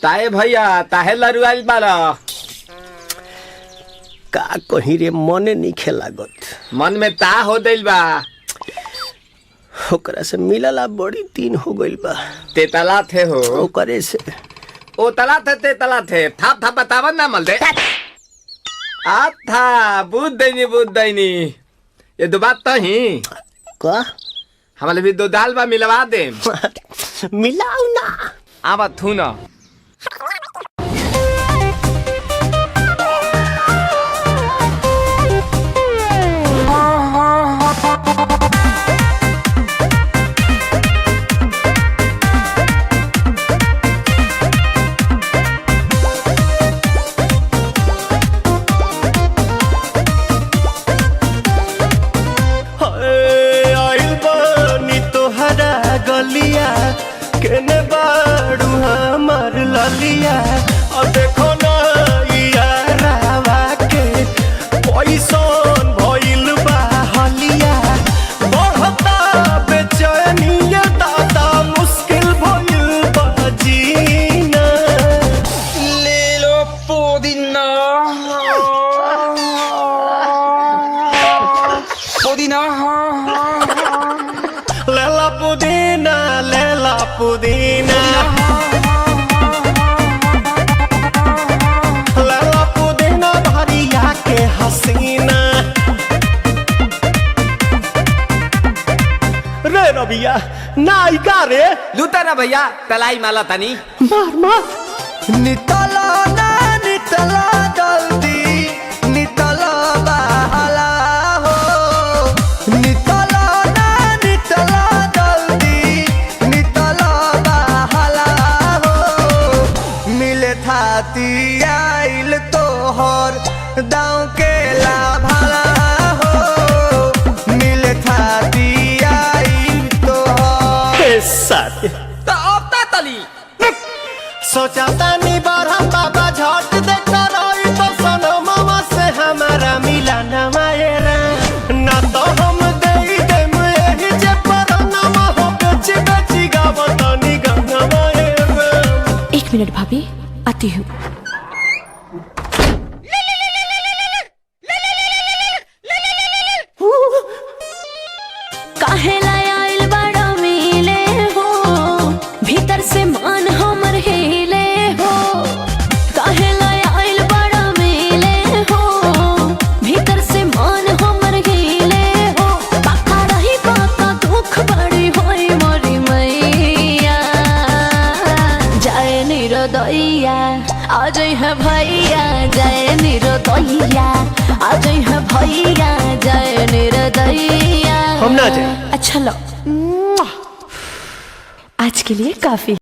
ताए भैया ताहे लरुआल बारा का कहीं रे मने नहीं खेलागत। मन में ता हो दिल बा ओकरा से मिलला बड़ी दिन हो गइल बा। ते तला थे हो ओकरे से ओ तला थे ते तला थे था था बतावन ना मल दे आ था बुद्ध दैनी ये दो बात तो ही का हमारे भी दो दाल बा मिलवा दे मिलाऊ ना आवा थू ना गलिया केने बाड़ू हमार ललिया और देखो ना यारावा के पैसन भइल बा हलिया बढ़ता बेचैनिया दादा मुश्किल भइल बा जीना ले लो पुदीना पुदीना लेला पुदीना लेला पुदीना लेला पुदीना भरिया के हसीना रे रबिया नायिका रे लूटा ना भैया तलाई माला तनी मार मार नितला ना नितला जल्दी नितला बहाला हो नितला ना नितला जल्दी नितला बहाला हो मिले थाती आइल तोहर दाँव के लाभाला हो मिले थाती आइल तोहर साथी तो अब ता तली सोचा तानी बारह बाबा झट देखता रही तो सनो मामा से हमारा मिला न मायरा ना तो हम दे देम यही जे पर नामा हो बेची बेची गावतानी गंगा मायरा। 1 मिनट भाभी आती हूँ। काहे लायल बड़ा मिले हो भीतर से मन हमर हिले हो काहे लायल बड़ा मिले हो भीतर से मन हमर हिले हो बाका रही बाका दुख बड़ी होई मोरी मैया जाए निरोदैया आज है भैया जाए निरोदैया आज है भैया जाए निरोदैया हम ना जाए। अच्छा लो आज के लिए काफी।